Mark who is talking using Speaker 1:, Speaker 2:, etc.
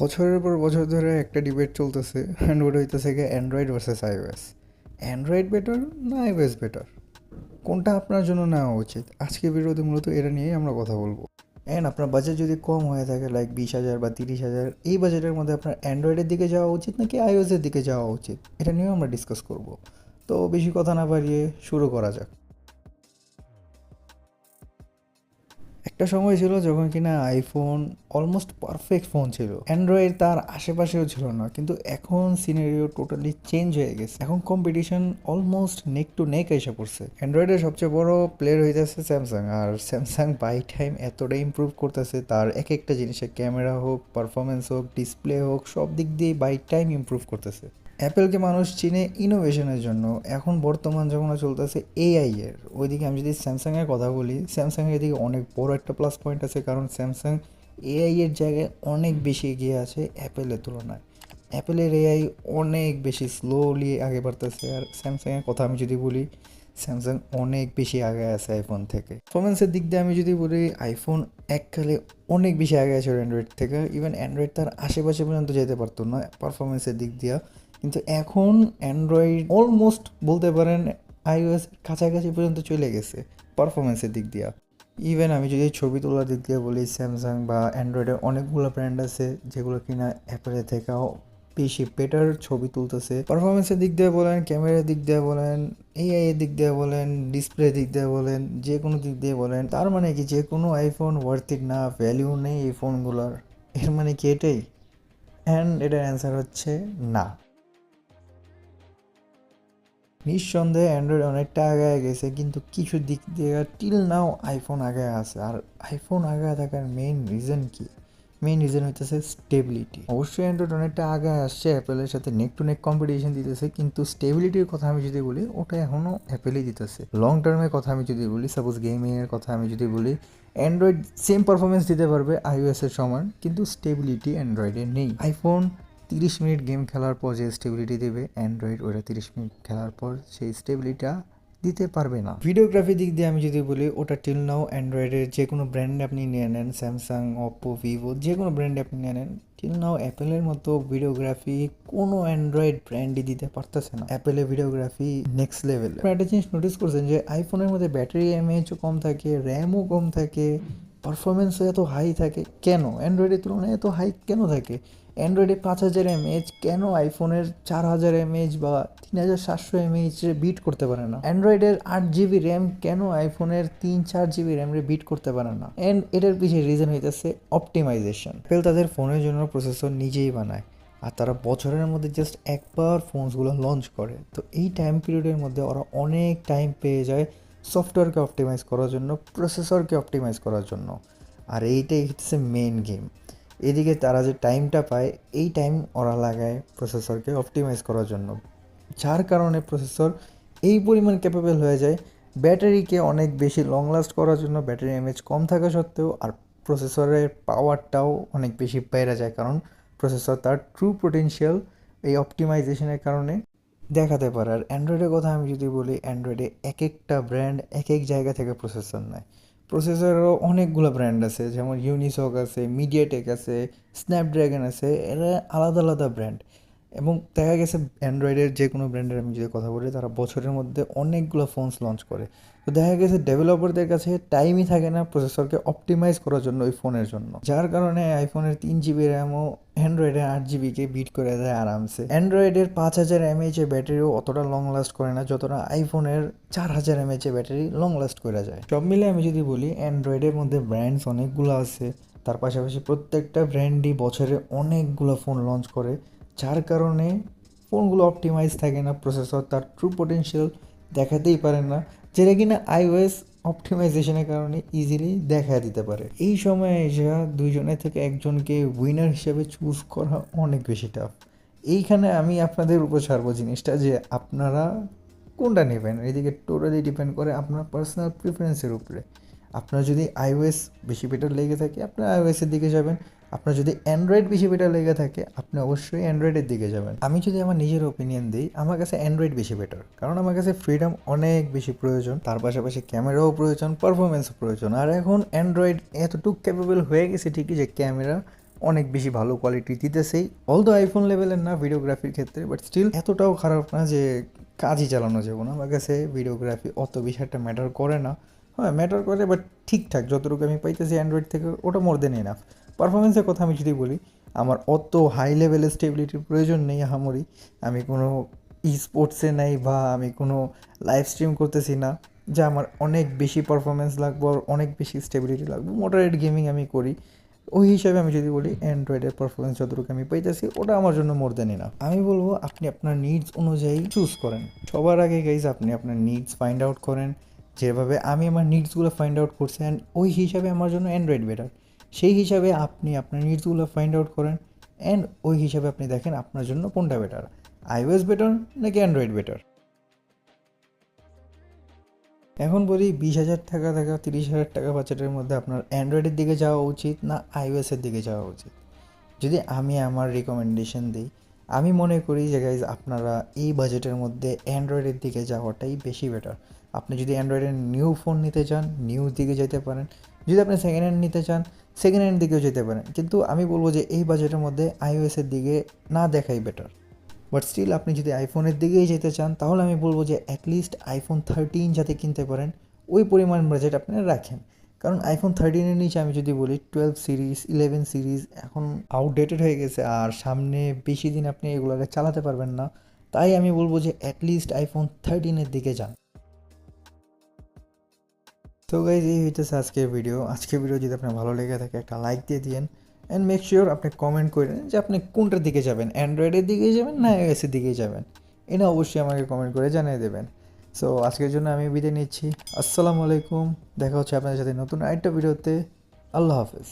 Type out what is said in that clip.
Speaker 1: বছরের পর বছর ধরে একটা ডিবেট চলতেছে অ্যান্ড ওটা হইতেছে গিয়ে Android versus iOS. Android better না আইওএস বেটার, কোনটা আপনার জন্য নেওয়া উচিত? আজকে ভিডিওতে মূলত এটা নিয়েই আমরা কথা বলবো। অ্যান্ড আপনার বাজেট যদি কম হয়ে থাকে লাইক 20,000 বা 30,000, এই বাজেটের মধ্যে আপনার অ্যান্ড্রয়েডের দিকে যাওয়া উচিত নাকি আইওএসের দিকে যাওয়া উচিত, এটা নিয়েও আমরা ডিসকাস করব। তো বেশি কথা না বাড়িয়ে শুরু করা যাক। একটা সময় ছিল যখন কিনা আইফোন অলমোস্ট পারফেক্ট ফোন ছিল, অ্যান্ড্রয়েড তার আশেপাশেও ছিল না, কিন্তু এখন সিনারিও টোটালি চেঞ্জ হয়ে গেছে। এখন competition almost neck to neck এসে পড়ছে। অ্যান্ড্রয়েডের সবচেয়ে বড় প্লেয়ার হইতেছে স্যামসাং, আর স্যামসাং বাই টাইম এতটা ইমপ্রুভ করতেছে, তার এক একটা জিনিসের ক্যামেরা হোক, পারফরমেন্স হোক, ডিসপ্লে হোক, সব দিক দিয়ে বাই টাইম ইমপ্রুভ করতেছে। অ্যাপেলকে মানুষ চিনে ইনোভেশনের জন্য, এখন বর্তমান যখন চলতেছে এআই এর ওইদিকে। আমি যদি স্যামসাংয়ের কথা বলি, স্যামসাংয়ের এদিকে অনেক বড় একটা প্লাস পয়েন্ট আছে, কারণ স্যামসাং এআই এর জায়গায় অনেক বেশি এগিয়ে আছে অ্যাপেলের তুলনায়। অ্যাপেলের এআই অনেক বেশি স্লোলি আগে বাড়তেছে, আর স্যামসাংয়ের কথা আমি যদি বলি, স্যামসাং অনেক বেশি আগে আছে আইফোন থেকে। পারফরমেন্সের দিক দিয়ে আমি যদি বলি, আইফোন এককালে অনেক বেশি আগে আছে অ্যান্ড্রয়েড থেকে। ইভেন অ্যান্ড্রয়েড তার আশেপাশে পর্যন্ত যেতে পারতো না পারফরমেন্সের দিক দিয়ে, কিন্তু এখন অ্যান্ড্রয়েড অলমোস্ট বলতে পারেন আইওএস কাছাকাছি পর্যন্ত চলে গেছে পারফরমেন্সের দিক দিয়ে। ইভেন আমি যদি ছবি তোলার দিক দিয়ে বলি, স্যামসাং বা অ্যান্ড্রয়েডের অনেকগুলো ব্র্যান্ড আছে যেগুলো কিনা অ্যাপেলের থেকেও বেশি বেটার ছবি তুলতেছে। পারফরমেন্সের দিক দিয়ে বলেন, ক্যামেরার দিক দিয়ে বলেন, এআই এর দিক দিয়ে বলেন, ডিসপ্লে দিক দিয়ে বলেন, যে কোনো দিক দিয়ে বলেন, তার মানে কি যে কোনো আইফোন ওয়ার্থিট না, ভ্যালিউ নেই এই ফোনগুলোর? এর মানে কি এটাই? অ্যান্ড এটার অ্যান্সার হচ্ছে না। নিঃসন্দেহে অ্যান্ড্রয়েড অনেকটা আগায় গেছে, কিন্তু কিছু দিক দিয়ে টিল নাও আইফোন আগায় আছে। আর আইফোন আগায় থাকার মেইন রিজন কি? মেইন রিজন হইতেছে স্টেবিলিটি। অবশ্যই অ্যান্ড্রয়েড অনেকটা আগায় আসছে, অ্যাপেলের সাথে নেক টু নেক কম্পিটিশন দিতেছে, কিন্তু স্টেবিলিটির কথা আমি যদি বলি, ওটা এখনও অ্যাপেলই দিতেছে। লং টার্মের কথা আমি যদি বলি, সাপোজ গেমিংয়ের কথা আমি যদি বলি, অ্যান্ড্রয়েড সেম পারফরমেন্স দিতে পারবে আইওএসের সমান, কিন্তু স্টেবিলিটি অ্যান্ড্রয়েডে নেই। আইফোন 30 মিনিট গেম খেলার পর যে স্টেবিলিটি দেবে, অ্যান্ড্রয়েড ওটা 30 মিনিট খেলার পর সেই স্টেবিলিটিটা দিতে পারবে না। ভিডিওগ্রাফি দিক দিয়ে আমি যদি বলি, ওটা টিল নাও অ্যান্ড্রয়েডের যে কোনো ব্র্যান্ড আপনি নিয়ে নেন, স্যামসাং, ওপ্পো, ভিভো, যে কোনো ব্র্যান্ডে আপনি নিয়ে নেন, টিল নাও অ্যাপেলের মতো ভিডিওগ্রাফি কোনো অ্যান্ড্রয়েড ব্র্যান্ডই দিতে পারতেছে না। অ্যাপেলের ভিডিওগ্রাফি নেক্সট লেভেল। আপনারা একটা জিনিস নোটিস করছেন যে আইফোনের মধ্যে ব্যাটারি এমএএইচও কম থাকে, র্যামও কম থাকে, পারফরমেন্সও এত হাই থাকে। কেন অ্যান্ড্রয়েডের তুলনায় এত হাই কেন থাকে? অ্যান্ড্রয়েডে 5,000 mAh কেন আইফোনের 4,000 mAh বা 3,700 mAh বিট করতে পারে না? অ্যান্ড্রয়েডের 8 GB র্যাম কেন আইফোনের 3-4 GB র্যামরে বিট করতে পারে না? অ্যান্ড এটার পিছিয়ে রিজন হইতেছে অপটিমাইজেশন। অ্যাপেল তাদের ফোনের জন্য প্রসেসর নিজেই বানায়, আর তারা বছরের মধ্যে জাস্ট একবার ফোনসগুলো লঞ্চ করে। তো এই টাইম পিরিয়ডের মধ্যে ওরা অনেক টাইম পেয়ে যায় সফটওয়্যারকে অপটিমাইজ করার জন্য, প্রসেসরকে অপটিমাইজ করার জন্য। আর এইটাই হচ্ছে মেইন গেম। এদিকে তারা যে টাইমটা পায়, এই টাইম ওরা লাগায় প্রসেসরকে অপটিমাইজ করার জন্য, যার কারণে প্রসেসর এই পরিমাণ ক্যাপেবল হয়ে যায় ব্যাটারিকে অনেক বেশি লং লাস্ট করার জন্য। ব্যাটারি এমএচ কম থাকা সত্ত্বেও আর প্রসেসরের পাওয়ারটাও অনেক বেশি বেড়ে যায়, কারণ প্রসেসর তার ট্রু পোটেনশিয়াল এই অপটিমাইজেশনের কারণে দেখাতে পারে। আর অ্যান্ড্রয়েডের কথা আমি যদি বলি, অ্যান্ড্রয়েডে এক একটা ব্র্যান্ড এক এক জায়গা থেকে প্রসেসর নেয়। প্রসেসরেরও অনেকগুলো ব্র্যান্ড আছে, যেমন ইউনিসক আছে, মিডিয়াটেক আছে, স্ন্যাপড্রাগন আছে, এরা আলাদা আলাদা ব্র্যান্ড। এবং দেখা গেছে অ্যান্ড্রয়েডের যে কোনো ব্র্যান্ডের আমি যদি কথা বলি, তারা বছরের মধ্যে অনেকগুলো ফোনস লঞ্চ করে। তো দেখা গেছে ডেভেলপারদের কাছে টাইমই থাকে না প্রসেসরকে অপটিমাইজ করার জন্য ওই ফোনের জন্য, যার কারণে আইফোনের 3 GB র্যামও অ্যান্ড্রয়েডের 8 GB-কে বিট করে দেয় আরামসে। অ্যান্ড্রয়েডের 5,000 mAh ব্যাটারিও অতটা লং লাস্ট করে না যতটা আইফোনের 4,000 mAh ব্যাটারি লং লাস্ট করে যায়। সব মিলে আমি যদি বলি, অ্যান্ড্রয়েডের মধ্যে ব্র্যান্ডস অনেকগুলো আছে, তার পাশাপাশি প্রত্যেকটা ব্র্যান্ডই বছরে অনেকগুলো ফোন লঞ্চ করে, যার কারণে ফোনগুলো অপটিমাইজ থাকে না, প্রসেসর তার ট্রু পোটেনশিয়াল দেখাতেই পারে না, যেটা কিনা আইওএস অপটিমাইজেশনের কারণে ইজিলি দেখা দিতে পারে। এই সময়ে এসে দুইজনের থেকে একজনকে উইনার হিসেবে চুজ করা অনেক বেশি টাফ। এইখানে আমি আপনাদের উপর ছাড়বো জিনিসটা, যে আপনারা কোনটা নেবেন। এদিকে টোটালি ডিপেন্ড করে আপনার পার্সোনাল প্রিফারেন্সের উপরে। আপনার যদি আইওএস বেশি বেটার লেগে থাকে, আপনি আইওএসের দিকে যাবেন। আপনার যদি অ্যান্ড্রয়েড বেশি বেটার লেগে থাকে, আপনি অবশ্যই অ্যান্ড্রয়েডের দিকে যাবেন। আমি যদি আমার নিজের ওপিনিয়ন দিই, আমার কাছে অ্যান্ড্রয়েড বেশি বেটার, কারণ আমার কাছে ফ্রিডম অনেক বেশি প্রয়োজন, তার পাশাপাশি ক্যামেরাও প্রয়োজন, পারফরমেন্সও প্রয়োজন। আর এখন অ্যান্ড্রয়েড এতটুকু ক্যাপেবল হয়ে গেছে ঠিকই, যে ক্যামেরা অনেক বেশি ভালো কোয়ালিটি দিতেছেই, অলদো আইফোন লেভেলের না ভিডিওগ্রাফির ক্ষেত্রে, বাট স্টিল এতটাও খারাপ না যে কাজই চালানো যাবে না। আমার কাছে ভিডিওগ্রাফি অত বেশি একটা ম্যাটার করে না, হ্যাঁ ম্যাটার করে বাট ঠিকঠাক যতটুকু আমি পাইতেছি অ্যান্ড্রয়েড থেকে ওটা মোর দেন এনাফ। পারফরমেন্সের কথা আমি যদি বলি, আমার অত হাই লেভেলের স্টেবিলিটির প্রয়োজন নেই আহামরি। আমি কোনো স্পোর্টসে নাই বা আমি কোনো লাইভ স্ট্রিম করতেছি না যে আমার অনেক বেশি পারফরমেন্স লাগবে আর অনেক বেশি স্টেবিলিটি লাগবে। মডারেট গেমিং আমি করি, ওই হিসাবে আমি যদি বলি অ্যান্ড্রয়েডের পারফরমেন্স যতটুকু আমি পাইতেছি ওটা আমার জন্য মোর দেন এনাফ। আমি বলবো আপনি আপনার নিডস অনুযায়ী চুজ করেন। সবার আগে গাইজ আপনি আপনার নিডস ফাইন্ড আউট করেন, যেভাবে আমি আমার নিডসগুলো ফাইন্ড আউট করছি অ্যান্ড ওই হিসাবে আমার জন্য অ্যান্ড্রয়েড বেটার। সেই হিসাবে আপনি আপনার নিডসগুলো ফাইন্ড আউট করেন অ্যান্ড ওই হিসাবে আপনি দেখেন আপনার জন্য কোনটা বেটার, আইওএস বেটার নাকি অ্যান্ড্রয়েড বেটার। এখন বলি 20,000 টাকা থেকে 30,000 টাকা বাজেটের মধ্যে আপনার অ্যান্ড্রয়েডের দিকে যাওয়া উচিত না আইওএসের দিকে যাওয়া উচিত। যদি আমি আমার রিকমেন্ডেশন দিই, আমি মনে করি যে গাইজ আপনারা এই বাজেটের মধ্যে অ্যান্ড্রয়েডের দিকে যাওয়াটাই বেশি বেটার। আপনি যদি অ্যান্ড্রয়েডের নিউ ফোন নিতে চান নিউ দিকে যেতে পারেন, যদি আপনি সেকেন্ড হ্যান্ড নিতে চান সেকেন্ড হ্যান্ড দিকেও যেতে পারেন, কিন্তু আমি বলবো যে এই বাজেটের মধ্যে আইওএসের দিকে না দেখাই বেটার। বাট স্টিল আপনি যদি আইফোনের দিকেই যেতে চান তাহলে আমি বলবো যে অ্যাটলিস্ট আইফোন 13 যাতে কিনতে পারেন ওই পরিমাণ বাজেট আপনারা রাখেন। কারণ আইফোন 13-এর নিচে আমি যদি বলি 12 সিরিজ 11 সিরিজ এখন আউটডেটেড হয়ে গেছে আর সামনে বেশি দিন আপনি এগুলোকে চালাতে পারবেন না। তাই আমি বলবো যে অ্যাটলিস্ট আইফোন 13-এর দিকে যান। তো গাইজ এই হইতেছে আজকের ভিডিও যদি আপনার ভালো লেগে থাকে একটা লাইক দিয়ে দিন অ্যান্ড মেক শিওর আপনি কমেন্ট করেন যে আপনি কোনটার দিকে যাবেন, অ্যান্ড্রয়েডের দিকে যাবেন না আইওএসের দিকে যাবেন। এটা অবশ্যই আমাকে কমেন্ট করে জানিয়ে দেবেন। সো আজকের জন্য আমি বিদায় নিচ্ছি। আসসালামু আলাইকুম, দেখা হচ্ছে আপনাদের সাথে নতুন আরেকটা ভিডিওতে। আল্লাহ হাফেজ।